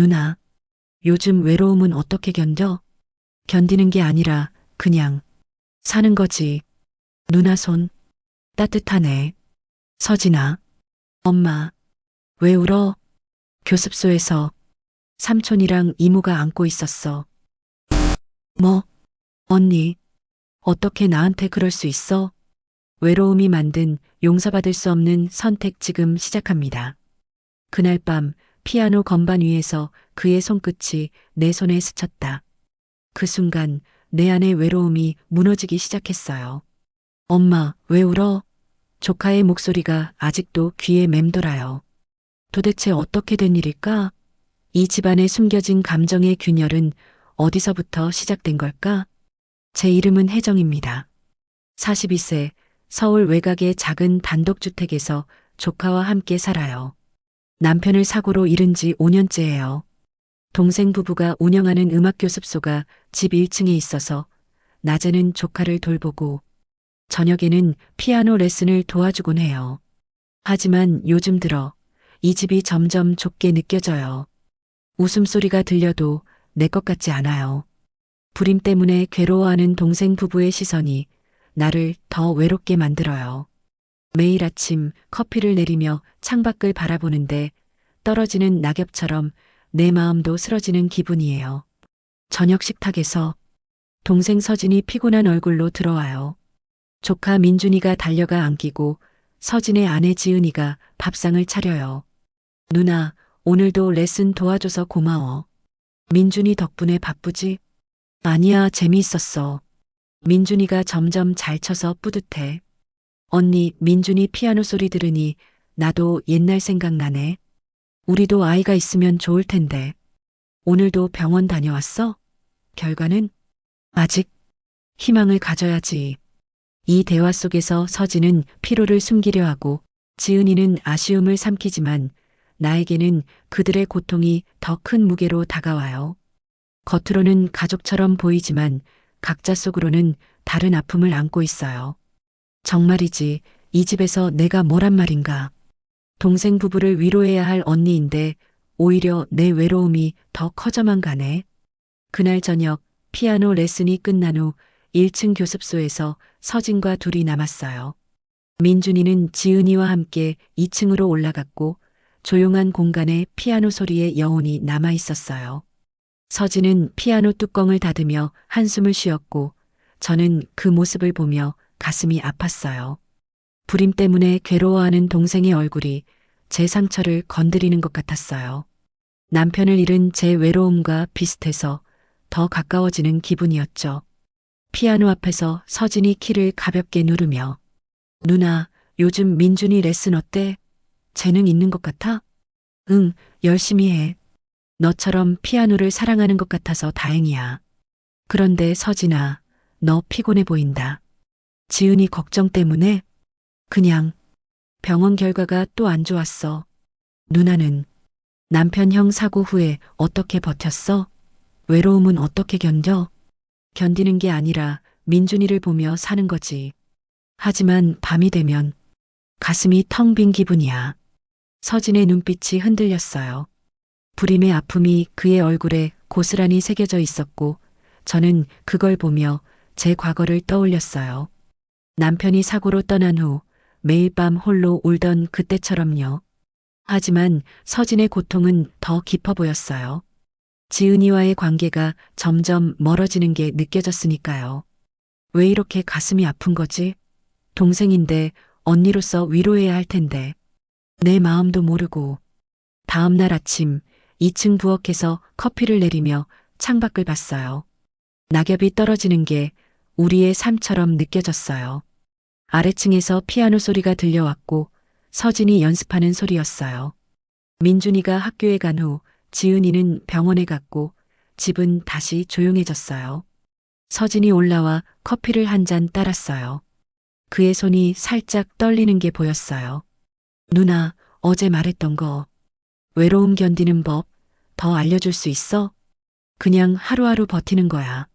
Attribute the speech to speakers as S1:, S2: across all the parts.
S1: 누나, 요즘 외로움은 어떻게 견뎌? 견디는 게 아니라 그냥 사는 거지. 누나 손 따뜻하네. 서진아, 엄마, 왜 울어? 교습소에서 삼촌이랑 이모가 안고 있었어. 뭐, 언니, 어떻게 나한테 그럴 수 있어? 외로움이 만든 용서받을 수 없는 선택 지금 시작합니다. 그날 밤 피아노 건반 위에서 그의 손끝이 내 손에 스쳤다. 그 순간 내 안의 외로움이 무너지기 시작했어요. 엄마, 왜 울어? 조카의 목소리가 아직도 귀에 맴돌아요. 도대체 어떻게 된 일일까? 이 집안에 숨겨진 감정의 균열은 어디서부터 시작된 걸까? 제 이름은 혜정입니다. 42세, 서울 외곽의 작은 단독주택에서 조카와 함께 살아요. 남편을 사고로 잃은 지 5년째예요. 동생 부부가 운영하는 음악교습소가 집 1층에 있어서 낮에는 조카를 돌보고 저녁에는 피아노 레슨을 도와주곤 해요. 하지만 요즘 들어 이 집이 점점 좁게 느껴져요. 웃음소리가 들려도 내 것 같지 않아요. 불임 때문에 괴로워하는 동생 부부의 시선이 나를 더 외롭게 만들어요. 매일 아침 커피를 내리며 창밖을 바라보는데 떨어지는 낙엽처럼 내 마음도 쓰러지는 기분이에요. 저녁 식탁에서 동생 서진이 피곤한 얼굴로 들어와요. 조카 민준이가 달려가 안기고 서진의 아내 지은이가 밥상을 차려요. 누나, 오늘도 레슨 도와줘서 고마워. 민준이 덕분에 바쁘지? 아니야, 재미있었어. 민준이가 점점 잘 쳐서 뿌듯해. 언니, 민준이 피아노 소리 들으니 나도 옛날 생각나네. 우리도 아이가 있으면 좋을 텐데. 오늘도 병원 다녀왔어? 결과는? 아직 희망을 가져야지. 이 대화 속에서 서진은 피로를 숨기려 하고 지은이는 아쉬움을 삼키지만 나에게는 그들의 고통이 더 큰 무게로 다가와요. 겉으로는 가족처럼 보이지만 각자 속으로는 다른 아픔을 안고 있어요. 정말이지, 이 집에서 내가 뭐란 말인가. 동생 부부를 위로해야 할 언니인데 오히려 내 외로움이 더 커져만 가네. 그날 저녁 피아노 레슨이 끝난 후 1층 교습소에서 서진과 둘이 남았어요. 민준이는 지은이와 함께 2층으로 올라갔고 조용한 공간에 피아노 소리의 여운이 남아 있었어요. 서진은 피아노 뚜껑을 닫으며 한숨을 쉬었고 저는 그 모습을 보며 가슴이 아팠어요. 불임 때문에 괴로워하는 동생의 얼굴이 제 상처를 건드리는 것 같았어요. 남편을 잃은 제 외로움과 비슷해서 더 가까워지는 기분이었죠. 피아노 앞에서 서진이 키를 가볍게 누르며 누나, 요즘 민준이 레슨 어때? 재능 있는 것 같아? 응, 열심히 해. 너처럼 피아노를 사랑하는 것 같아서 다행이야. 그런데 서진아, 너 피곤해 보인다. 지은이 걱정 때문에? 그냥 병원 결과가 또 안 좋았어. 누나는 남편 형 사고 후에 어떻게 버텼어? 외로움은 어떻게 견뎌? 견디는 게 아니라 민준이를 보며 사는 거지. 하지만 밤이 되면 가슴이 텅 빈 기분이야. 서진의 눈빛이 흔들렸어요. 불임의 아픔이 그의 얼굴에 고스란히 새겨져 있었고 저는 그걸 보며 제 과거를 떠올렸어요. 남편이 사고로 떠난 후 매일 밤 홀로 울던 그때처럼요. 하지만 서진의 고통은 더 깊어 보였어요. 지은이와의 관계가 점점 멀어지는 게 느껴졌으니까요. 왜 이렇게 가슴이 아픈 거지? 동생인데 언니로서 위로해야 할 텐데. 내 마음도 모르고. 다음 날 아침 2층 부엌에서 커피를 내리며 창밖을 봤어요. 낙엽이 떨어지는 게 우리의 삶처럼 느껴졌어요. 아래층에서 피아노 소리가 들려왔고 서진이 연습하는 소리였어요. 민준이가 학교에 간 후 지은이는 병원에 갔고 집은 다시 조용해졌어요. 서진이 올라와 커피를 한 잔 따랐어요. 그의 손이 살짝 떨리는 게 보였어요. 누나, 어제 말했던 거. 외로움 견디는 법 더 알려줄 수 있어? 그냥 하루하루 버티는 거야.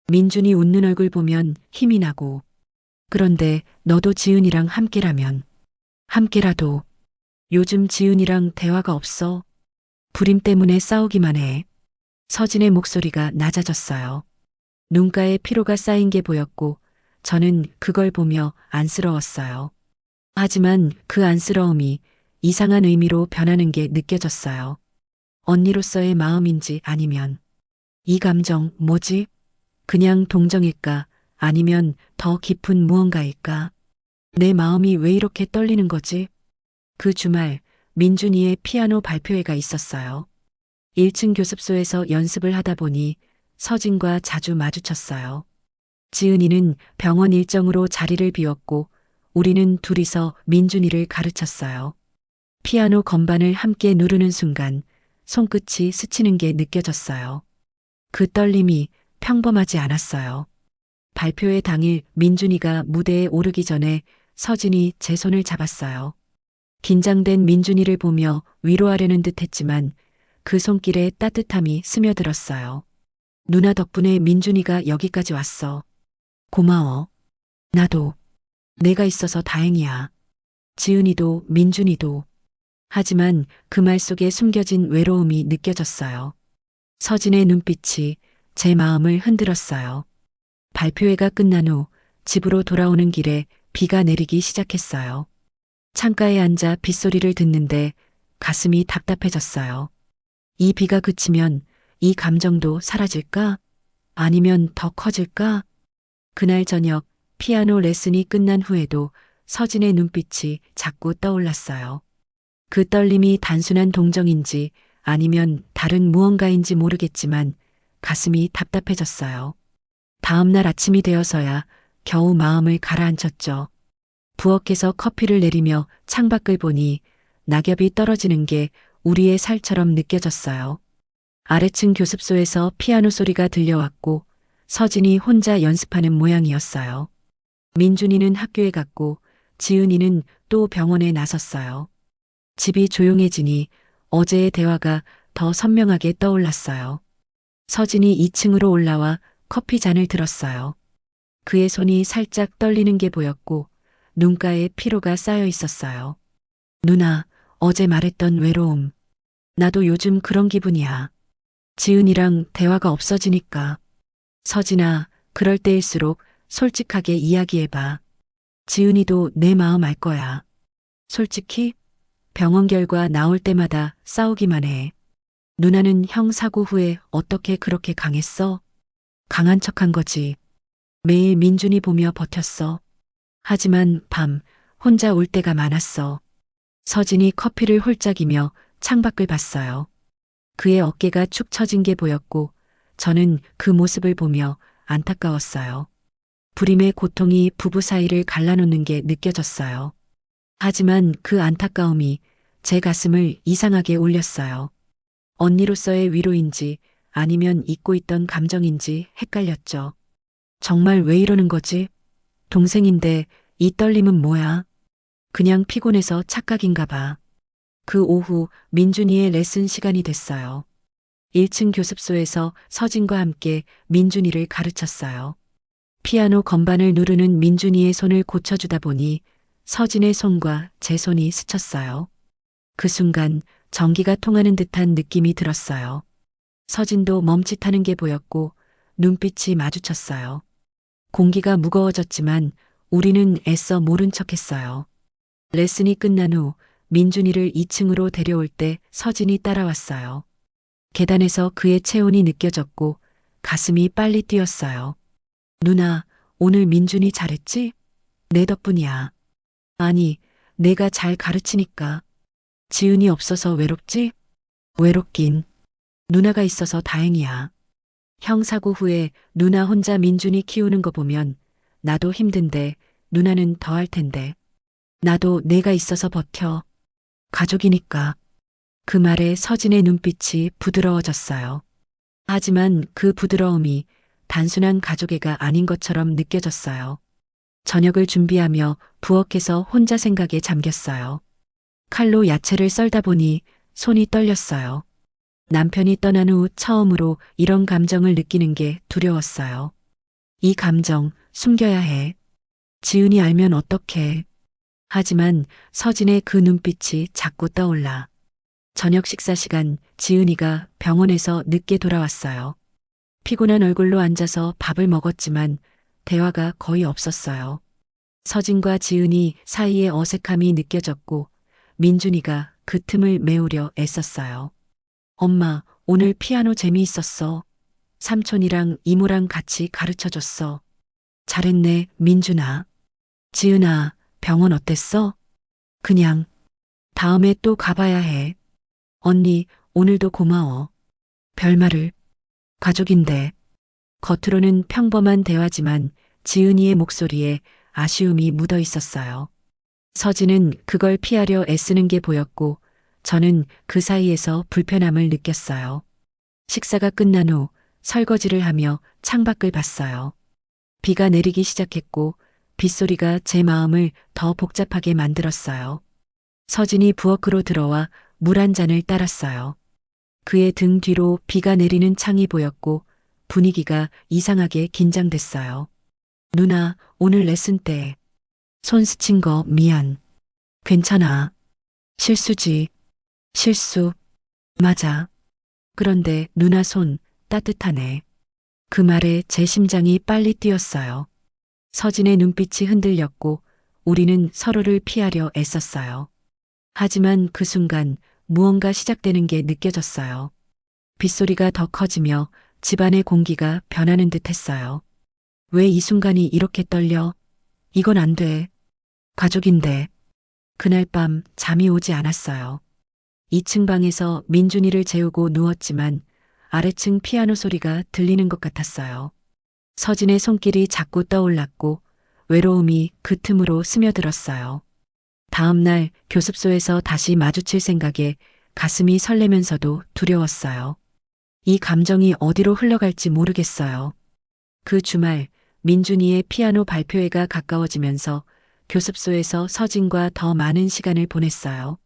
S1: 민준이 웃는 얼굴 보면 힘이 나고. 그런데 너도 지은이랑 함께라면. 함께라도. 요즘 지은이랑 대화가 없어. 불임 때문에 싸우기만 해. 서진의 목소리가 낮아졌어요. 눈가에 피로가 쌓인 게 보였고 저는 그걸 보며 안쓰러웠어요. 하지만 그 안쓰러움이 이상한 의미로 변하는 게 느껴졌어요. 언니로서의 마음인지 아니면 이 감정 뭐지? 그냥 동정일까? 아니면 더 깊은 무언가일까? 내 마음이 왜 이렇게 떨리는 거지? 그 주말 민준이의 피아노 발표회가 있었어요. 1층 교습소에서 연습을 하다 보니 서진과 자주 마주쳤어요. 지은이는 병원 일정으로 자리를 비웠고 우리는 둘이서 민준이를 가르쳤어요. 피아노 건반을 함께 누르는 순간 손끝이 스치는 게 느껴졌어요. 그 떨림이 평범하지 않았어요. 발표회 당일 민준이가 무대에 오르기 전에 서진이 제 손을 잡았어요. 긴장된 민준이를 보며 위로하려는 듯 했지만 그 손길에 따뜻함이 스며들었어요. 누나 덕분에 민준이가 여기까지 왔어. 고마워. 나도. 내가 있어서 다행이야. 지은이도 민준이도. 하지만 그 말 속에 숨겨진 외로움이 느껴졌어요. 서진의 눈빛이 제 마음을 흔들었어요. 발표회가 끝난 후 집으로 돌아오는 길에 비가 내리기 시작했어요. 창가에 앉아 빗소리를 듣는데 가슴이 답답해졌어요. 이 비가 그치면 이 감정도 사라질까? 아니면 더 커질까? 그날 저녁 피아노 레슨이 끝난 후에도 서진의 눈빛이 자꾸 떠올랐어요. 그 떨림이 단순한 동정인지 아니면 다른 무언가인지 모르겠지만 가슴이 답답해졌어요. 다음 날 아침이 되어서야 겨우 마음을 가라앉혔죠. 부엌에서 커피를 내리며 창밖을 보니 낙엽이 떨어지는 게 우리의 살처럼 느껴졌어요. 아래층 교습소에서 피아노 소리가 들려왔고 서진이 혼자 연습하는 모양이었어요. 민준이는 학교에 갔고 지은이는 또 병원에 나섰어요. 집이 조용해지니 어제의 대화가 더 선명하게 떠올랐어요. 서진이 2층으로 올라와 커피 잔을 들었어요. 그의 손이 살짝 떨리는 게 보였고 눈가에 피로가 쌓여 있었어요. 누나, 어제 말했던 외로움. 나도 요즘 그런 기분이야. 지은이랑 대화가 없어지니까. 서진아, 그럴 때일수록 솔직하게 이야기해봐. 지은이도 내 마음 알 거야. 솔직히 병원 결과 나올 때마다 싸우기만 해. 누나는 형 사고 후에 어떻게 그렇게 강했어? 강한 척한 거지. 매일 민준이 보며 버텼어. 하지만 밤 혼자 울 때가 많았어. 서진이 커피를 홀짝이며 창밖을 봤어요. 그의 어깨가 축 처진 게 보였고 저는 그 모습을 보며 안타까웠어요. 불임의 고통이 부부 사이를 갈라놓는 게 느껴졌어요. 하지만 그 안타까움이 제 가슴을 이상하게 울렸어요. 언니로서의 위로인지 아니면 잊고 있던 감정인지 헷갈렸죠. 정말 왜 이러는 거지? 동생인데 이 떨림은 뭐야? 그냥 피곤해서 착각인가 봐. 그 오후 민준이의 레슨 시간이 됐어요. 1층 교습소에서 서진과 함께 민준이를 가르쳤어요. 피아노 건반을 누르는 민준이의 손을 고쳐주다 보니 서진의 손과 제 손이 스쳤어요. 그 순간 전기가 통하는 듯한 느낌이 들었어요. 서진도 멈칫하는 게 보였고 눈빛이 마주쳤어요. 공기가 무거워졌지만 우리는 애써 모른 척했어요. 레슨이 끝난 후 민준이를 2층으로 데려올 때 서진이 따라왔어요. 계단에서 그의 체온이 느껴졌고 가슴이 빨리 뛰었어요. 누나, 오늘 민준이 잘했지? 내 덕분이야. 아니, 내가 잘 가르치니까. 지은이 없어서 외롭지? 외롭긴. 누나가 있어서 다행이야. 형 사고 후에 누나 혼자 민준이 키우는 거 보면 나도 힘든데 누나는 더 할 텐데. 나도 내가 있어서 버텨. 가족이니까. 그 말에 서진의 눈빛이 부드러워졌어요. 하지만 그 부드러움이 단순한 가족애가 아닌 것처럼 느껴졌어요. 저녁을 준비하며 부엌에서 혼자 생각에 잠겼어요. 칼로 야채를 썰다 보니 손이 떨렸어요. 남편이 떠난 후 처음으로 이런 감정을 느끼는 게 두려웠어요. 이 감정 숨겨야 해. 지은이 알면 어떡해. 하지만 서진의 그 눈빛이 자꾸 떠올라. 저녁 식사 시간 지은이가 병원에서 늦게 돌아왔어요. 피곤한 얼굴로 앉아서 밥을 먹었지만 대화가 거의 없었어요. 서진과 지은이 사이에 어색함이 느껴졌고 민준이가 그 틈을 메우려 애썼어요. 엄마, 오늘 피아노 재미있었어. 삼촌이랑 이모랑 같이 가르쳐줬어. 잘했네, 민준아. 지은아, 병원 어땠어? 그냥, 다음에 또 가봐야 해. 언니, 오늘도 고마워. 별말을, 가족인데. 겉으로는 평범한 대화지만 지은이의 목소리에 아쉬움이 묻어 있었어요. 서진은 그걸 피하려 애쓰는 게 보였고 저는 그 사이에서 불편함을 느꼈어요. 식사가 끝난 후 설거지를 하며 창밖을 봤어요. 비가 내리기 시작했고 빗소리가 제 마음을 더 복잡하게 만들었어요. 서진이 부엌으로 들어와 물 한 잔을 따랐어요. 그의 등 뒤로 비가 내리는 창이 보였고 분위기가 이상하게 긴장됐어요. 누나, 오늘 레슨 때 손 스친 거 미안. 괜찮아. 실수지. 실수. 맞아. 그런데 누나 손 따뜻하네. 그 말에 제 심장이 빨리 뛰었어요. 서진의 눈빛이 흔들렸고 우리는 서로를 피하려 애썼어요. 하지만 그 순간 무언가 시작되는 게 느껴졌어요. 빗소리가 더 커지며 집안의 공기가 변하는 듯 했어요. 왜 이 순간이 이렇게 떨려? 이건 안 돼. 가족인데. 그날 밤 잠이 오지 않았어요. 2층 방에서 민준이를 재우고 누웠지만 아래층 피아노 소리가 들리는 것 같았어요. 서진의 손길이 자꾸 떠올랐고 외로움이 그 틈으로 스며들었어요. 다음 날 교습소에서 다시 마주칠 생각에 가슴이 설레면서도 두려웠어요. 이 감정이 어디로 흘러갈지 모르겠어요. 그 주말 민준이의 피아노 발표회가 가까워지면서 교습소에서 서진과 더 많은 시간을 보냈어요.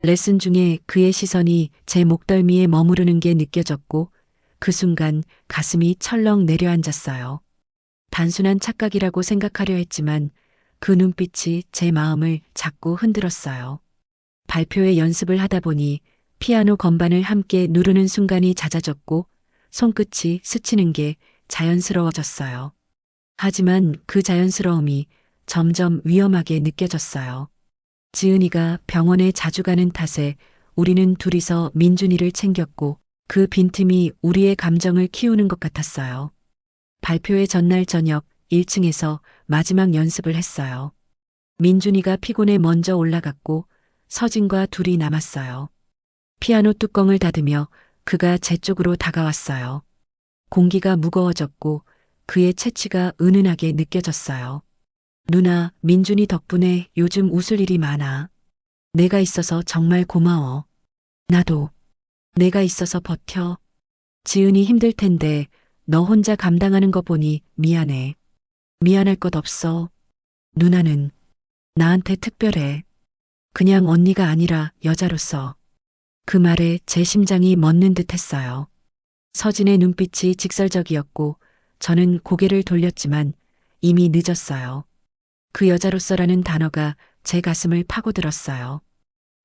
S1: 레슨 중에 그의 시선이 제 목덜미에 머무르는 게 느껴졌고 그 순간 가슴이 철렁 내려앉았어요. 단순한 착각이라고 생각하려 했지만 그 눈빛이 제 마음을 자꾸 흔들었어요. 발표회 연습을 하다 보니 피아노 건반을 함께 누르는 순간이 잦아졌고 손끝이 스치는 게 자연스러워졌어요. 하지만 그 자연스러움이 점점 위험하게 느껴졌어요. 지은이가 병원에 자주 가는 탓에 우리는 둘이서 민준이를 챙겼고 그 빈틈이 우리의 감정을 키우는 것 같았어요. 발표회 전날 저녁 1층에서 마지막 연습을 했어요. 민준이가 피곤해 먼저 올라갔고 서진과 둘이 남았어요. 피아노 뚜껑을 닫으며 그가 제 쪽으로 다가왔어요. 공기가 무거워졌고 그의 체취가 은은하게 느껴졌어요. 누나, 민준이 덕분에 요즘 웃을 일이 많아. 내가 있어서 정말 고마워. 나도. 내가 있어서 버텨. 지은이 힘들 텐데 너 혼자 감당하는 거 보니 미안해. 미안할 것 없어. 누나는 나한테 특별해. 그냥 언니가 아니라 여자로서. 그 말에 제 심장이 멎는 듯 했어요. 서진의 눈빛이 직설적이었고 저는 고개를 돌렸지만 이미 늦었어요. 그 여자로서라는 단어가 제 가슴을 파고들었어요.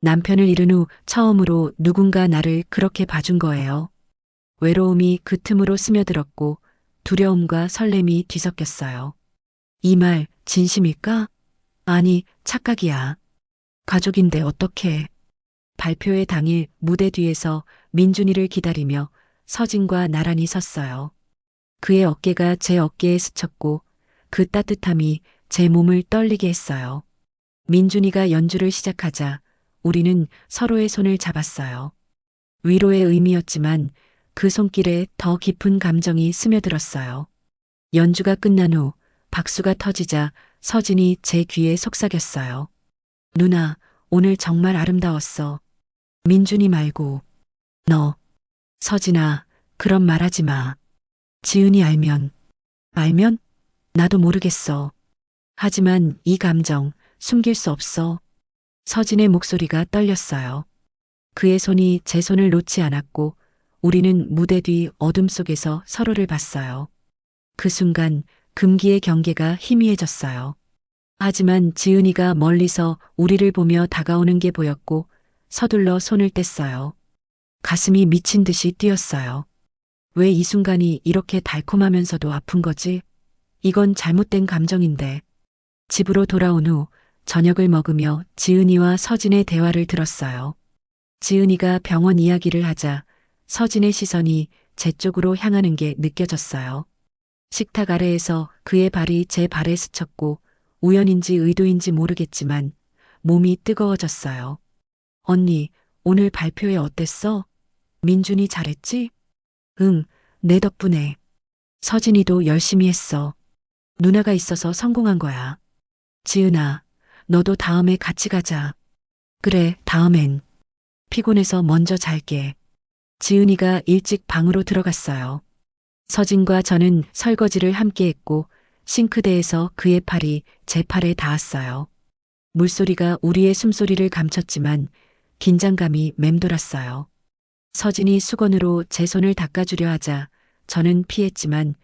S1: 남편을 잃은 후 처음으로 누군가 나를 그렇게 봐준 거예요. 외로움이 그 틈으로 스며들었고 두려움과 설렘이 뒤섞였어요. 이 말 진심일까? 아니, 착각이야. 가족인데 어떡해. 발표회 당일 무대 뒤에서 민준이를 기다리며 서진과 나란히 섰어요. 그의 어깨가 제 어깨에 스쳤고 그 따뜻함이 제 몸을 떨리게 했어요. 민준이가 연주를 시작하자 우리는 서로의 손을 잡았어요. 위로의 의미였지만 그 손길에 더 깊은 감정이 스며들었어요. 연주가 끝난 후 박수가 터지자 서진이 제 귀에 속삭였어요. 누나, 오늘 정말 아름다웠어. 민준이 말고 너. 서진아, 그런 말하지 마. 지은이 알면. 알면? 나도 모르겠어. 하지만 이 감정 숨길 수 없어. 서진의 목소리가 떨렸어요. 그의 손이 제 손을 놓지 않았고 우리는 무대 뒤 어둠 속에서 서로를 봤어요. 그 순간 금기의 경계가 희미해졌어요. 하지만 지은이가 멀리서 우리를 보며 다가오는 게 보였고 서둘러 손을 뗐어요. 가슴이 미친 듯이 뛰었어요. 왜 이 순간이 이렇게 달콤하면서도 아픈 거지? 이건 잘못된 감정인데. 집으로 돌아온 후 저녁을 먹으며 지은이와 서진의 대화를 들었어요. 지은이가 병원 이야기를 하자 서진의 시선이 제 쪽으로 향하는 게 느껴졌어요. 식탁 아래에서 그의 발이 제 발에 스쳤고 우연인지 의도인지 모르겠지만 몸이 뜨거워졌어요. 언니, 오늘 발표회 어땠어? 민준이 잘했지? 응, 내 덕분에. 서진이도 열심히 했어. 누나가 있어서 성공한 거야. 지은아, 너도 다음에 같이 가자. 그래, 다음엔. 피곤해서 먼저 잘게. 지은이가 일찍 방으로 들어갔어요. 서진과 저는 설거지를 함께 했고 싱크대에서 그의 팔이 제 팔에 닿았어요. 물소리가 우리의 숨소리를 감췄지만 긴장감이 맴돌았어요. 서진이 수건으로 제 손을 닦아주려 하자 저는 피했지만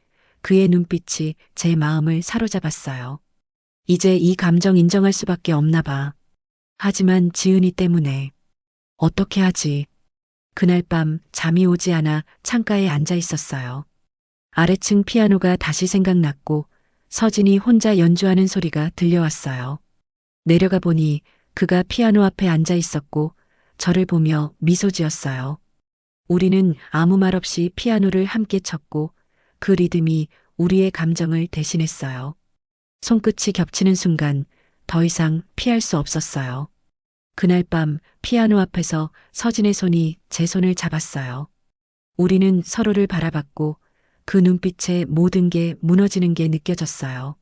S1: 그의 눈빛이 제 마음을 사로잡았어요. 이제 이 감정 인정할 수밖에 없나 봐. 하지만 지은이 때문에. 어떻게 하지? 그날 밤 잠이 오지 않아 창가에 앉아 있었어요. 아래층 피아노가 다시 생각났고 서진이 혼자 연주하는 소리가 들려왔어요. 내려가 보니 그가 피아노 앞에 앉아 있었고 저를 보며 미소 지었어요. 우리는 아무 말 없이 피아노를 함께 쳤고 그 리듬이 우리의 감정을 대신했어요. 손끝이 겹치는 순간 더 이상 피할 수 없었어요. 그날 밤 피아노 앞에서 서진의 손이 제 손을 잡았어요. 우리는 서로를 바라봤고 그 눈빛에 모든 게 무너지는 게 느껴졌어요.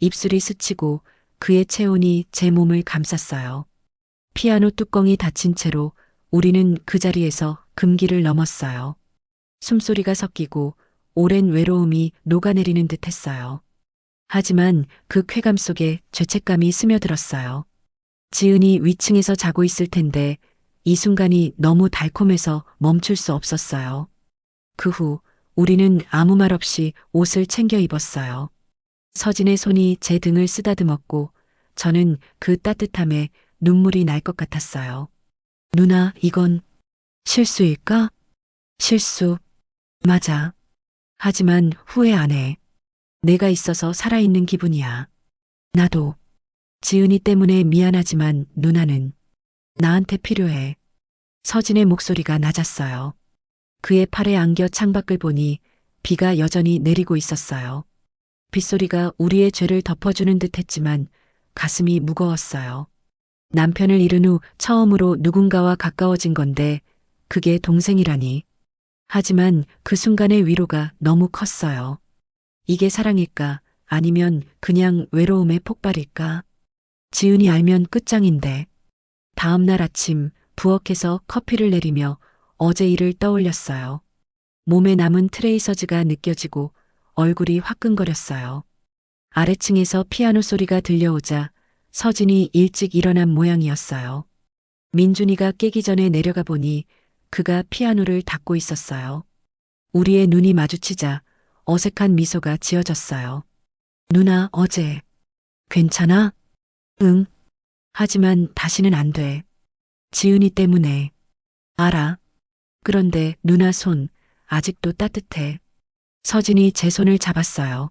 S1: 입술이 스치고 그의 체온이 제 몸을 감쌌어요. 피아노 뚜껑이 닫힌 채로 우리는 그 자리에서 금기를 넘었어요. 숨소리가 섞이고 오랜 외로움이 녹아내리는 듯 했어요. 하지만 그 쾌감 속에 죄책감이 스며들었어요. 지은이 위층에서 자고 있을 텐데 이 순간이 너무 달콤해서 멈출 수 없었어요. 그 후 우리는 아무 말 없이 옷을 챙겨 입었어요. 서진의 손이 제 등을 쓰다듬었고 저는 그 따뜻함에 눈물이 날 것 같았어요. 누나, 이건 실수일까? 실수. 맞아. 하지만 후회 안 해. 내가 있어서 살아있는 기분이야. 나도. 지은이 때문에 미안하지만 누나는 나한테 필요해. 서진의 목소리가 낮았어요. 그의 팔에 안겨 창밖을 보니 비가 여전히 내리고 있었어요. 빗소리가 우리의 죄를 덮어주는 듯 했지만 가슴이 무거웠어요. 남편을 잃은 후 처음으로 누군가와 가까워진 건데 그게 동생이라니. 하지만 그 순간의 위로가 너무 컸어요. 이게 사랑일까? 아니면 그냥 외로움의 폭발일까? 지은이 알면 끝장인데. 다음 날 아침 부엌에서 커피를 내리며 어제 일을 떠올렸어요. 몸에 남은 트레이서즈가 느껴지고 얼굴이 화끈거렸어요. 아래층에서 피아노 소리가 들려오자 서진이 일찍 일어난 모양이었어요. 민준이가 깨기 전에 내려가 보니 그가 피아노를 닦고 있었어요. 우리의 눈이 마주치자 어색한 미소가 지어졌어요. 누나, 어제 괜찮아? 응. 하지만 다시는 안 돼. 지은이 때문에. 알아. 그런데 누나 손 아직도 따뜻해. 서진이 제 손을 잡았어요.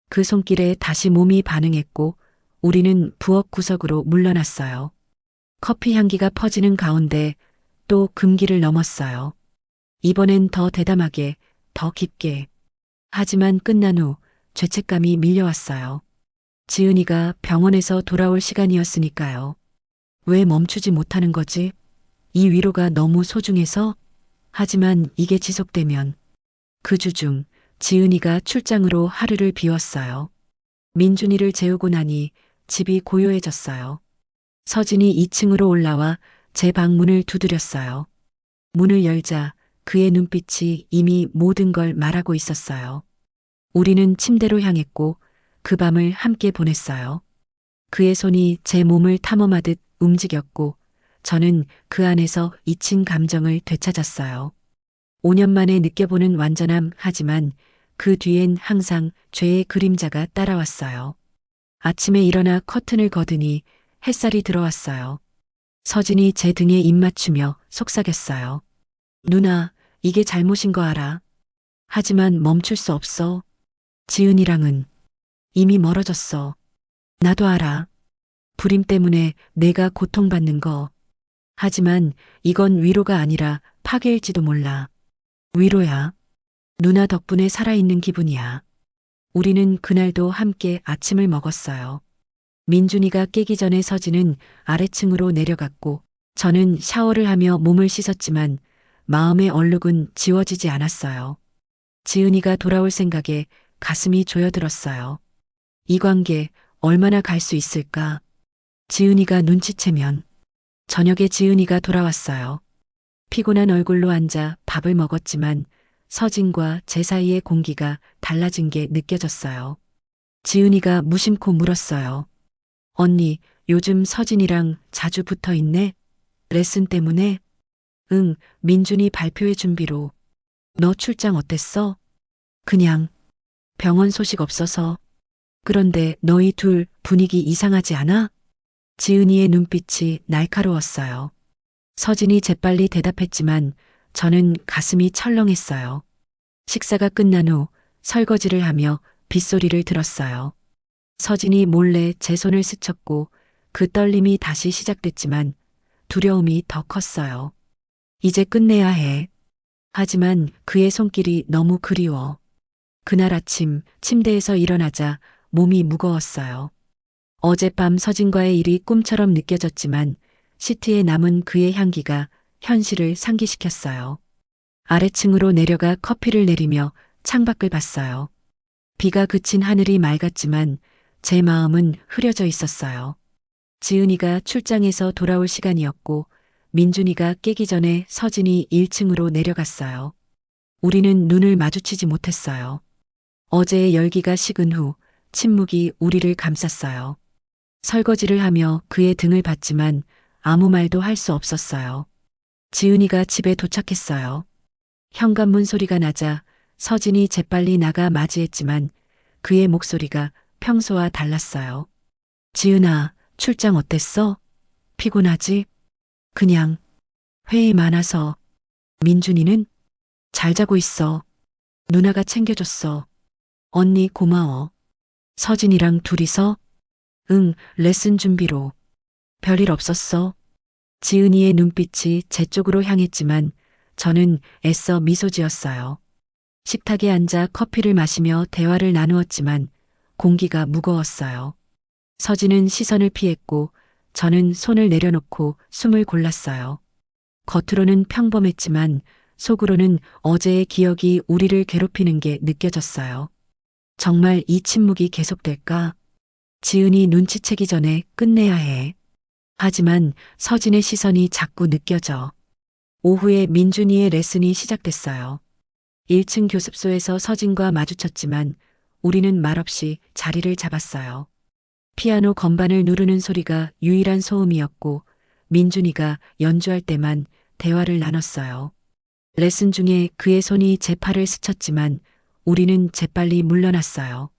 S1: 그 손길에 다시 몸이 반응했고 우리는 부엌 구석으로 물러났어요. 커피 향기가 퍼지는 가운데 또 금기를 넘었어요. 이번엔 더 대담하게, 더 깊게. 하지만 끝난 후 죄책감이 밀려왔어요. 지은이가 병원에서 돌아올 시간이었으니까요. 왜 멈추지 못하는 거지? 이 위로가 너무 소중해서? 하지만 이게 지속되면 그 주 중 지은이가 출장으로 하루를 비웠어요. 민준이를 재우고 나니 집이 고요해졌어요. 서진이 2층으로 올라와 제 방문을 두드렸어요. 문을 열자 그의 눈빛이 이미 모든 걸 말하고 있었어요. 우리는 침대로 향했고 그 밤을 함께 보냈어요. 그의 손이 제 몸을 탐험하듯 움직였고 저는 그 안에서 잊힌 감정을 되찾았어요. 5년 만에 느껴보는 완전함 하지만 그 뒤엔 항상 죄의 그림자가 따라왔어요. 아침에 일어나 커튼을 거드니 햇살이 들어왔어요. 서진이 제 등에 입 맞추며 속삭였어요. 누나, 이게 잘못인 거 알아. 하지만 멈출 수 없어. 지은이랑은 이미 멀어졌어. 나도 알아. 불임 때문에 내가 고통받는 거. 하지만 이건 위로가 아니라 파괴일지도 몰라. 위로야. 누나 덕분에 살아있는 기분이야. 우리는 그날도 함께 아침을 먹었어요. 민준이가 깨기 전에 서진은 아래층으로 내려갔고 저는 샤워를 하며 몸을 씻었지만 마음의 얼룩은 지워지지 않았어요. 지은이가 돌아올 생각에 가슴이 조여들었어요. 이 관계 얼마나 갈 수 있을까? 지은이가 눈치채면 저녁에 지은이가 돌아왔어요. 피곤한 얼굴로 앉아 밥을 먹었지만 서진과 제 사이의 공기가 달라진 게 느껴졌어요. 지은이가 무심코 물었어요. 언니, 요즘 서진이랑 자주 붙어 있네? 레슨 때문에? 응, 민준이 발표회 준비로. 너 출장 어땠어? 그냥 병원 소식 없어서. 그런데 너희 둘 분위기 이상하지 않아? 지은이의 눈빛이 날카로웠어요. 서진이 재빨리 대답했지만 저는 가슴이 철렁했어요. 식사가 끝난 후 설거지를 하며 빗소리를 들었어요. 서진이 몰래 제 손을 스쳤고 그 떨림이 다시 시작됐지만 두려움이 더 컸어요. 이제 끝내야 해. 하지만 그의 손길이 너무 그리워. 그날 아침 침대에서 일어나자 몸이 무거웠어요. 어젯밤 서진과의 일이 꿈처럼 느껴졌지만 시트에 남은 그의 향기가 현실을 상기시켰어요. 아래층으로 내려가 커피를 내리며 창밖을 봤어요. 비가 그친 하늘이 맑았지만 제 마음은 흐려져 있었어요. 지은이가 출장에서 돌아올 시간이었고 민준이가 깨기 전에 서진이 1층으로 내려갔어요. 우리는 눈을 마주치지 못했어요. 어제의 열기가 식은 후 침묵이 우리를 감쌌어요. 설거지를 하며 그의 등을 봤지만 아무 말도 할 수 없었어요. 지은이가 집에 도착했어요. 현관문 소리가 나자 서진이 재빨리 나가 맞이했지만 그의 목소리가 평소와 달랐어요. 지은아, 출장 어땠어? 피곤하지? 그냥 회의 많아서. 민준이는? 잘 자고 있어. 누나가 챙겨줬어. 언니 고마워. 서진이랑 둘이서? 응, 레슨 준비로. 별일 없었어. 지은이의 눈빛이 제 쪽으로 향했지만 저는 애써 미소 지었어요. 식탁에 앉아 커피를 마시며 대화를 나누었지만 공기가 무거웠어요. 서진은 시선을 피했고 저는 손을 내려놓고 숨을 골랐어요. 겉으로는 평범했지만 속으로는 어제의 기억이 우리를 괴롭히는 게 느껴졌어요. 정말 이 침묵이 계속될까? 지은이 눈치채기 전에 끝내야 해. 하지만 서진의 시선이 자꾸 느껴져. 오후에 민준이의 레슨이 시작됐어요. 1층 교습소에서 서진과 마주쳤지만 우리는 말없이 자리를 잡았어요. 피아노 건반을 누르는 소리가 유일한 소음이었고 민준이가 연주할 때만 대화를 나눴어요. 레슨 중에 그의 손이 제 팔을 스쳤지만 우리는 재빨리 물러났어요.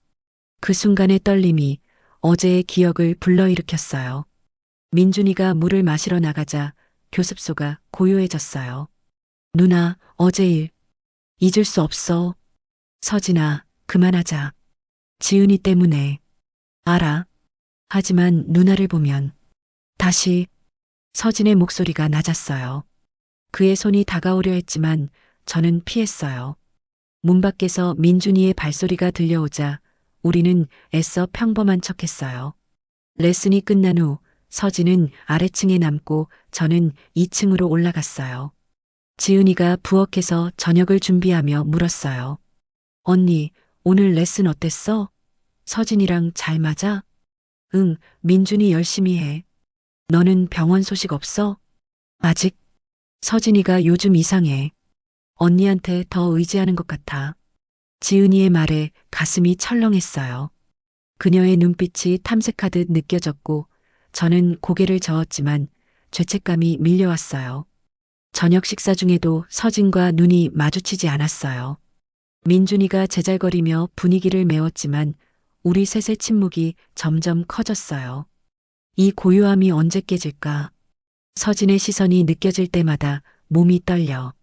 S1: 그 순간의 떨림이 어제의 기억을 불러일으켰어요. 민준이가 물을 마시러 나가자 교습소가 고요해졌어요. 누나, 어제 일 잊을 수 없어. 서진아, 그만하자. 지은이 때문에. 알아. 하지만 누나를 보면 다시 서진의 목소리가 낮았어요. 그의 손이 다가오려 했지만 저는 피했어요. 문 밖에서 민준이의 발소리가 들려오자 우리는 애써 평범한 척했어요. 레슨이 끝난 후 서진은 아래층에 남고 저는 2층으로 올라갔어요. 지은이가 부엌에서 저녁을 준비하며 물었어요. 언니, 오늘 레슨 어땠어? 서진이랑 잘 맞아? 응, 민준이 열심히 해. 너는 병원 소식 없어? 아직? 서진이가 요즘 이상해. 언니한테 더 의지하는 것 같아. 지은이의 말에 가슴이 철렁했어요. 그녀의 눈빛이 탐색하듯 느껴졌고 저는 고개를 저었지만 죄책감이 밀려왔어요. 저녁 식사 중에도 서진과 눈이 마주치지 않았어요. 민준이가 제잘거리며 분위기를 메웠지만 우리 셋의 침묵이 점점 커졌어요. 이 고요함이 언제 깨질까? 서진의 시선이 느껴질 때마다 몸이 떨려.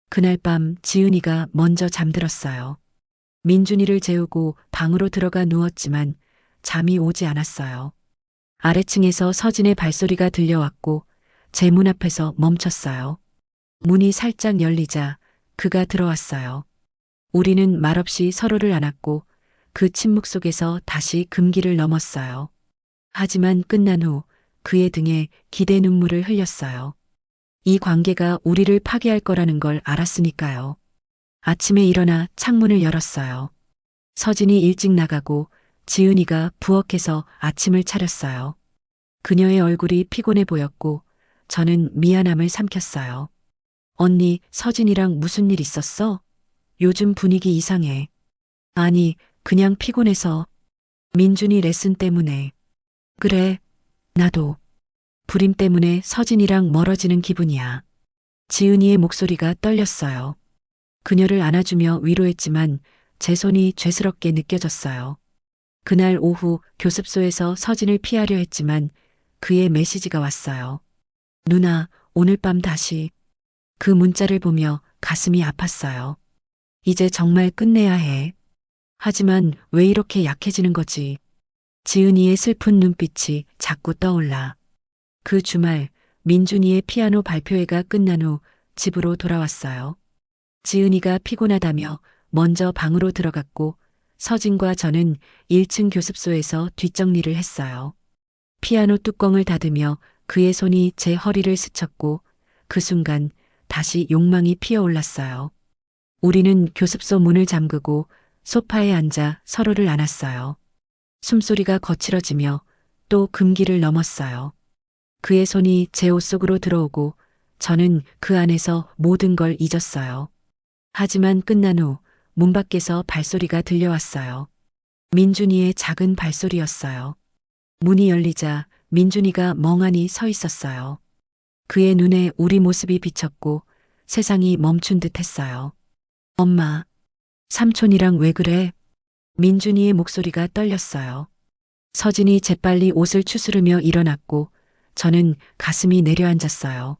S1: 그날 밤 지은이가 먼저 잠들었어요. 민준이를 재우고 방으로 들어가 누웠지만 잠이 오지 않았어요. 아래층에서 서진의 발소리가 들려왔고 제 문 앞에서 멈췄어요. 문이 살짝 열리자 그가 들어왔어요. 우리는 말없이 서로를 안았고 그 침묵 속에서 다시 금기를 넘었어요. 하지만 끝난 후 그의 등에 기대 눈물을 흘렸어요. 이 관계가 우리를 파괴할 거라는 걸 알았으니까요. 아침에 일어나 창문을 열었어요. 서진이 일찍 나가고 지은이가 부엌에서 아침을 차렸어요. 그녀의 얼굴이 피곤해 보였고 저는 미안함을 삼켰어요. 언니, 서진이랑 무슨 일 있었어? 요즘 분위기 이상해. 아니, 그냥 피곤해서. 민준이 레슨 때문에. 그래, 나도. 불임 때문에 서진이랑 멀어지는 기분이야. 지은이의 목소리가 떨렸어요. 그녀를 안아주며 위로했지만 제 손이 죄스럽게 느껴졌어요. 그날 오후 교습소에서 서진을 피하려 했지만 그의 메시지가 왔어요. 누나, 오늘 밤 다시. 그 문자를 보며 가슴이 아팠어요. 이제 정말 끝내야 해. 하지만 왜 이렇게 약해지는 거지? 지은이의 슬픈 눈빛이 자꾸 떠올라. 그 주말 민준이의 피아노 발표회가 끝난 후 집으로 돌아왔어요. 지은이가 피곤하다며 먼저 방으로 들어갔고 서진과 저는 1층 교습소에서 뒷정리를 했어요. 피아노 뚜껑을 닫으며 그의 손이 제 허리를 스쳤고 그 순간 다시 욕망이 피어올랐어요. 우리는 교습소 문을 잠그고 소파에 앉아 서로를 안았어요. 숨소리가 거칠어지며 또 금기를 넘었어요. 그의 손이 제 옷 속으로 들어오고 저는 그 안에서 모든 걸 잊었어요. 하지만 끝난 후 문 밖에서 발소리가 들려왔어요. 민준이의 작은 발소리였어요. 문이 열리자 민준이가 멍하니 서 있었어요. 그의 눈에 우리 모습이 비쳤고 세상이 멈춘 듯 했어요. 엄마, 삼촌이랑 왜 그래? 민준이의 목소리가 떨렸어요. 서진이 재빨리 옷을 추스르며 일어났고 저는 가슴이 내려앉았어요.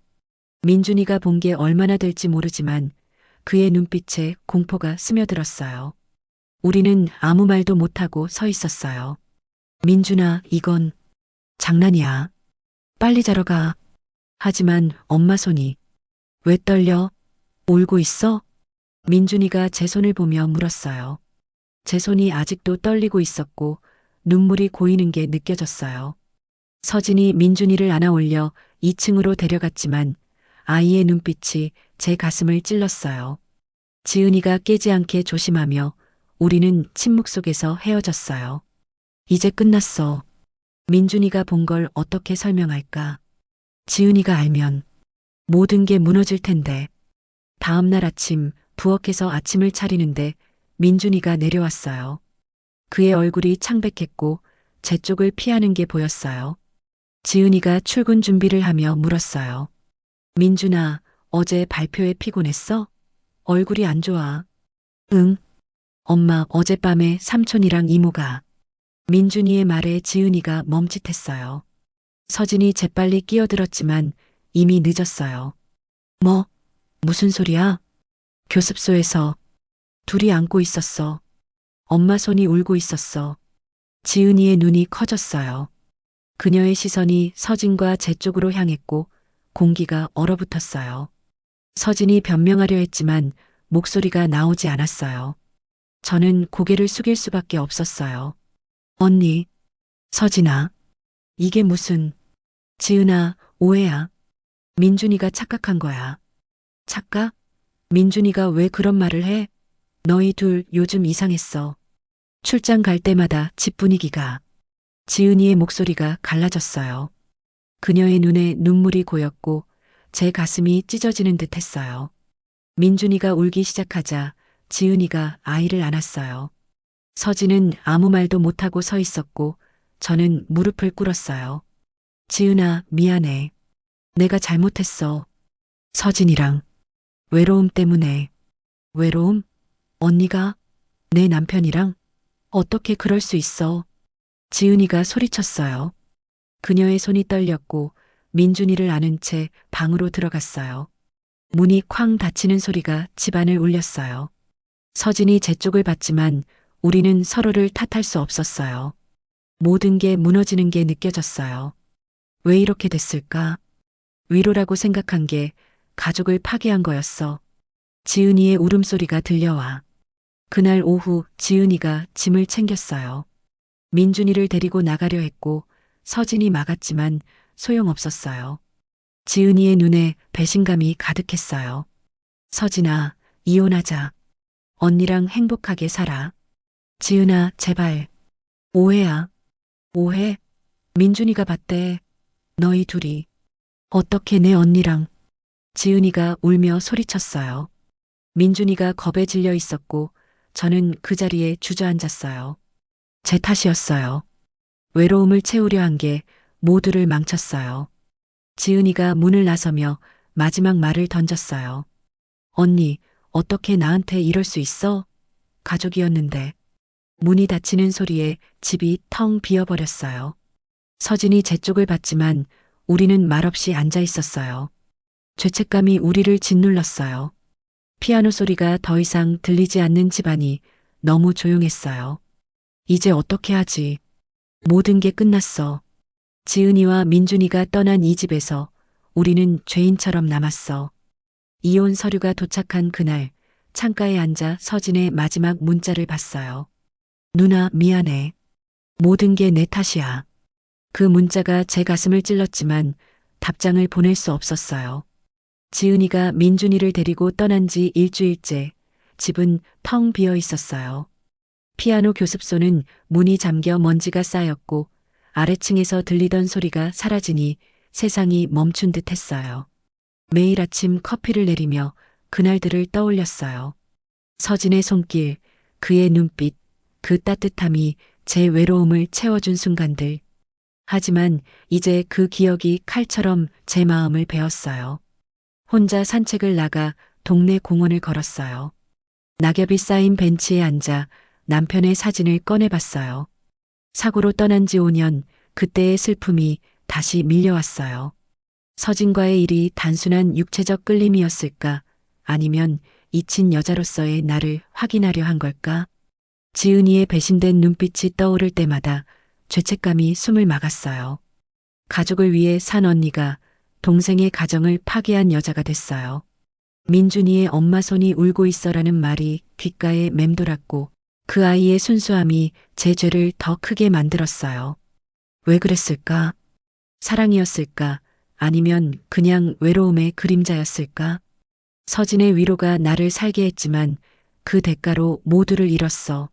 S1: 민준이가 본 게 얼마나 될지 모르지만 그의 눈빛에 공포가 스며들었어요. 우리는 아무 말도 못하고 서 있었어요. 민준아, 이건 장난이야. 빨리 자러 가. 하지만 엄마 손이 왜 떨려? 울고 있어? 민준이가 제 손을 보며 물었어요. 제 손이 아직도 떨리고 있었고 눈물이 고이는 게 느껴졌어요. 서진이 민준이를 안아 올려 2층으로 데려갔지만 아이의 눈빛이 제 가슴을 찔렀어요. 지은이가 깨지 않게 조심하며 우리는 침묵 속에서 헤어졌어요. 이제 끝났어. 민준이가 본 걸 어떻게 설명할까? 지은이가 알면 모든 게 무너질 텐데. 다음 날 아침 부엌에서 아침을 차리는데 민준이가 내려왔어요. 그의 얼굴이 창백했고 제 쪽을 피하는 게 보였어요. 지은이가 출근 준비를 하며 물었어요. 민준아, 어제 발표회 피곤했어? 얼굴이 안 좋아. 응. 엄마, 어젯밤에 삼촌이랑 이모가. 민준이의 말에 지은이가 멈칫했어요. 서진이 재빨리 끼어들었지만 이미 늦었어요. 뭐? 무슨 소리야? 교습소에서 둘이 안고 있었어. 엄마 손이 울고 있었어. 지은이의 눈이 커졌어요. 그녀의 시선이 서진과 제 쪽으로 향했고 공기가 얼어붙었어요. 서진이 변명하려 했지만 목소리가 나오지 않았어요. 저는 고개를 숙일 수밖에 없었어요. 언니, 서진아, 이게 무슨, 지은아, 오해야. 민준이가 착각한 거야. 착각? 민준이가 왜 그런 말을 해? 너희 둘 요즘 이상했어. 출장 갈 때마다 집 분위기가. 지은이의 목소리가 갈라졌어요. 그녀의 눈에 눈물이 고였고 제 가슴이 찢어지는 듯 했어요. 민준이가 울기 시작하자 지은이가 아이를 안았어요. 서진은 아무 말도 못하고 서 있었고 저는 무릎을 꿇었어요. 지은아, 미안해. 내가 잘못했어. 서진이랑 외로움 때문에. 외로움? 언니가? 내 남편이랑? 어떻게 그럴 수 있어? 지은이가 소리쳤어요. 그녀의 손이 떨렸고 민준이를 안은 채 방으로 들어갔어요. 문이 쾅 닫히는 소리가 집안을 울렸어요. 서진이 제 쪽을 봤지만 우리는 서로를 탓할 수 없었어요. 모든 게 무너지는 게 느껴졌어요. 왜 이렇게 됐을까? 위로라고 생각한 게 가족을 파괴한 거였어. 지은이의 울음소리가 들려와. 그날 오후 지은이가 짐을 챙겼어요. 민준이를 데리고 나가려 했고 서진이 막았지만 소용없었어요. 지은이의 눈에 배신감이 가득했어요. 서진아, 이혼하자. 언니랑 행복하게 살아. 지은아, 제발. 오해야. 오해? 민준이가 봤대. 너희 둘이. 어떻게 내 언니랑. 지은이가 울며 소리쳤어요. 민준이가 겁에 질려 있었고 저는 그 자리에 주저앉았어요. 제 탓이었어요. 외로움을 채우려 한 게 모두를 망쳤어요. 지은이가 문을 나서며 마지막 말을 던졌어요. 언니, 어떻게 나한테 이럴 수 있어? 가족이었는데. 문이 닫히는 소리에 집이 텅 비어버렸어요. 서진이 제 쪽을 봤지만 우리는 말없이 앉아 있었어요. 죄책감이 우리를 짓눌렀어요. 피아노 소리가 더 이상 들리지 않는 집안이 너무 조용했어요. 이제 어떻게 하지? 모든 게 끝났어. 지은이와 민준이가 떠난 이 집에서 우리는 죄인처럼 남았어. 이혼 서류가 도착한 그날 창가에 앉아 서진의 마지막 문자를 봤어요. 누나, 미안해. 모든 게 내 탓이야. 그 문자가 제 가슴을 찔렀지만 답장을 보낼 수 없었어요. 지은이가 민준이를 데리고 떠난 지 일주일째 집은 텅 비어 있었어요. 피아노 교습소는 문이 잠겨 먼지가 쌓였고 아래층에서 들리던 소리가 사라지니 세상이 멈춘 듯 했어요. 매일 아침 커피를 내리며 그날들을 떠올렸어요. 서진의 손길, 그의 눈빛, 그 따뜻함이 제 외로움을 채워준 순간들. 하지만 이제 그 기억이 칼처럼 제 마음을 베었어요. 혼자 산책을 나가 동네 공원을 걸었어요. 낙엽이 쌓인 벤치에 앉아 남편의 사진을 꺼내봤어요. 사고로 떠난 지 5년, 그때의 슬픔이 다시 밀려왔어요. 서진과의 일이 단순한 육체적 끌림이었을까? 아니면 잊힌 여자로서의 나를 확인하려 한 걸까? 지은이의 배신된 눈빛이 떠오를 때마다 죄책감이 숨을 막았어요. 가족을 위해 산 언니가 동생의 가정을 파괴한 여자가 됐어요. 민준이의 엄마 손이 울고 있어라는 말이 귓가에 맴돌았고 그 아이의 순수함이 제 죄를 더 크게 만들었어요. 왜 그랬을까? 사랑이었을까? 아니면 그냥 외로움의 그림자였을까? 서진의 위로가 나를 살게 했지만 그 대가로 모두를 잃었어.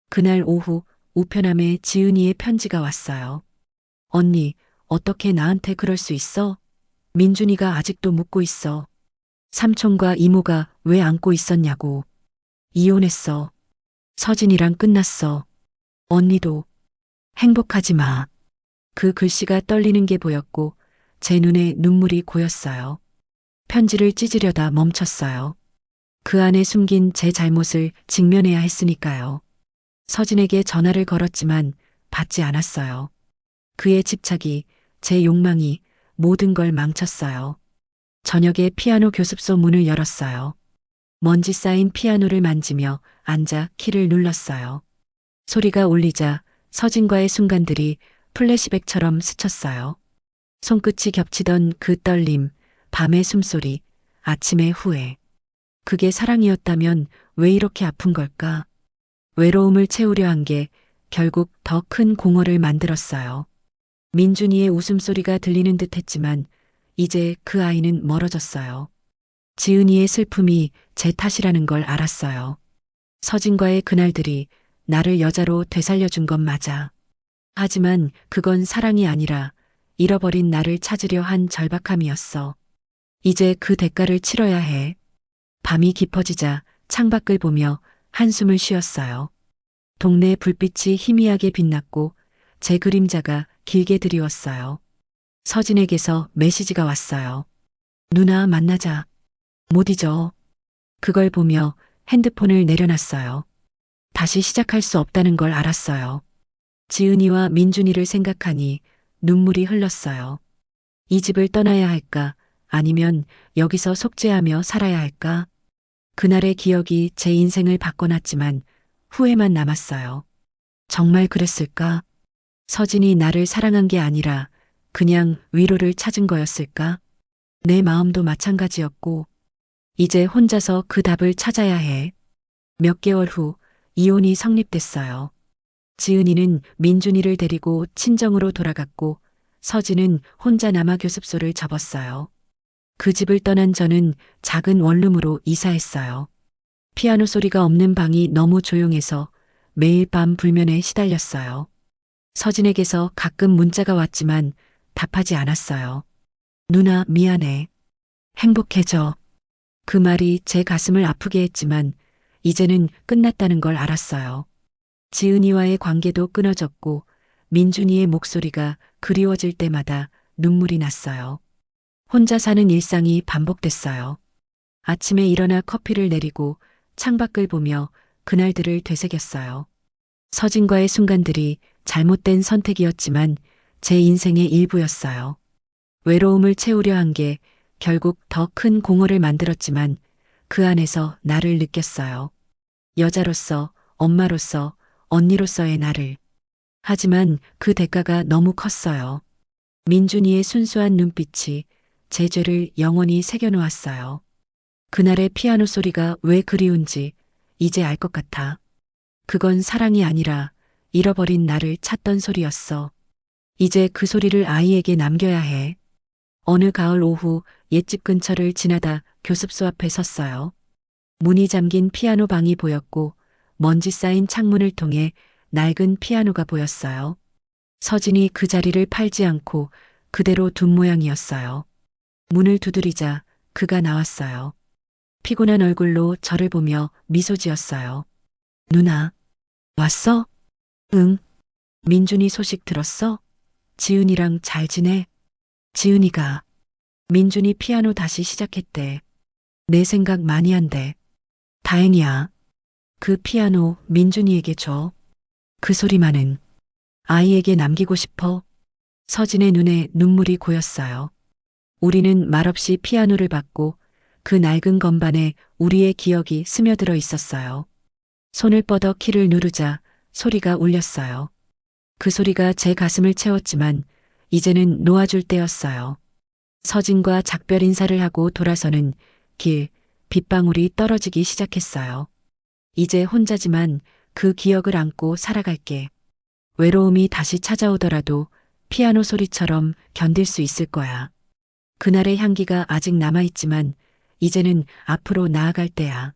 S1: 그날 오후 우편함에 지은이의 편지가 왔어요. 언니, 어떻게 나한테 그럴 수 있어? 민준이가 아직도 묻고 있어. 삼촌과 이모가 왜 안고 있었냐고. 이혼했어. 서진이랑 끝났어. 언니도 행복하지 마. 그 글씨가 떨리는 게 보였고 제 눈에 눈물이 고였어요. 편지를 찢으려다 멈췄어요. 그 안에 숨긴 제 잘못을 직면해야 했으니까요. 서진에게 전화를 걸었지만 받지 않았어요. 그의 집착이, 제 욕망이 모든 걸 망쳤어요. 저녁에 피아노 교습소 문을 열었어요. 먼지 쌓인 피아노를 만지며 앉아 키를 눌렀어요. 소리가 울리자 서진과의 순간들이 플래시백처럼 스쳤어요. 손끝이 겹치던 그 떨림, 밤의 숨소리, 아침의 후회. 그게 사랑이었다면 왜 이렇게 아픈 걸까? 외로움을 채우려 한 게 결국 더 큰 공허를 만들었어요. 민준이의 웃음소리가 들리는 듯 했지만 이제 그 아이는 멀어졌어요. 지은이의 슬픔이 제 탓이라는 걸 알았어요. 서진과의 그날들이 나를 여자로 되살려준 건 맞아. 하지만 그건 사랑이 아니라 잃어버린 나를 찾으려 한 절박함이었어. 이제 그 대가를 치러야 해. 밤이 깊어지자 창밖을 보며 한숨을 쉬었어요. 동네 불빛이 희미하게 빛났고 제 그림자가 길게 드리웠어요. 서진에게서 메시지가 왔어요. 누나 만나자. 못 잊어. 그걸 보며 핸드폰을 내려놨어요. 다시 시작할 수 없다는 걸 알았어요. 지은이와 민준이를 생각하니 눈물이 흘렀어요. 이 집을 떠나야 할까? 아니면 여기서 속죄하며 살아야 할까? 그날의 기억이 제 인생을 바꿔놨지만 후회만 남았어요. 정말 그랬을까? 서진이 나를 사랑한 게 아니라 그냥 위로를 찾은 거였을까? 내 마음도 마찬가지였고, 이제 혼자서 그 답을 찾아야 해. 몇 개월 후 이혼이 성립됐어요. 지은이는 민준이를 데리고 친정으로 돌아갔고, 서진은 혼자 남아 교습소를 접었어요. 그 집을 떠난 저는 작은 원룸으로 이사했어요. 피아노 소리가 없는 방이 너무 조용해서 매일 밤 불면에 시달렸어요. 서진에게서 가끔 문자가 왔지만 답하지 않았어요. 누나, 미안해. 행복해져. 그 말이 제 가슴을 아프게 했지만 이제는 끝났다는 걸 알았어요. 지은이와의 관계도 끊어졌고 민준이의 목소리가 그리워질 때마다 눈물이 났어요. 혼자 사는 일상이 반복됐어요. 아침에 일어나 커피를 내리고 창밖을 보며 그날들을 되새겼어요. 서진과의 순간들이 잘못된 선택이었지만 제 인생의 일부였어요. 외로움을 채우려 한 게 결국 더 큰 공허를 만들었지만 그 안에서 나를 느꼈어요. 여자로서, 엄마로서, 언니로서의 나를. 하지만 그 대가가 너무 컸어요. 민준이의 순수한 눈빛이 제 죄를 영원히 새겨놓았어요. 그날의 피아노 소리가 왜 그리운지 이제 알 것 같아. 그건 사랑이 아니라 잃어버린 나를 찾던 소리였어. 이제 그 소리를 아이에게 남겨야 해. 어느 가을 오후 옛집 근처를 지나다 교습소 앞에 섰어요. 문이 잠긴 피아노 방이 보였고 먼지 쌓인 창문을 통해 낡은 피아노가 보였어요. 서진이 그 자리를 팔지 않고 그대로 둔 모양이었어요. 문을 두드리자 그가 나왔어요. 피곤한 얼굴로 저를 보며 미소 지었어요. 누나, 왔어? 응. 민준이 소식 들었어? 지은이랑 잘 지내? 지은이가. 민준이 피아노 다시 시작했대. 내 생각 많이 한대. 다행이야. 그 피아노 민준이에게 줘. 그 소리만은 아이에게 남기고 싶어. 서진의 눈에 눈물이 고였어요. 우리는 말없이 피아노를 받고 그 낡은 건반에 우리의 기억이 스며들어 있었어요. 손을 뻗어 키를 누르자 소리가 울렸어요. 그 소리가 제 가슴을 채웠지만 이제는 놓아줄 때였어요. 서진과 작별 인사를 하고 돌아서는 길, 빗방울이 떨어지기 시작했어요. 이제 혼자지만 그 기억을 안고 살아갈게. 외로움이 다시 찾아오더라도 피아노 소리처럼 견딜 수 있을 거야. 그날의 향기가 아직 남아있지만 이제는 앞으로 나아갈 때야.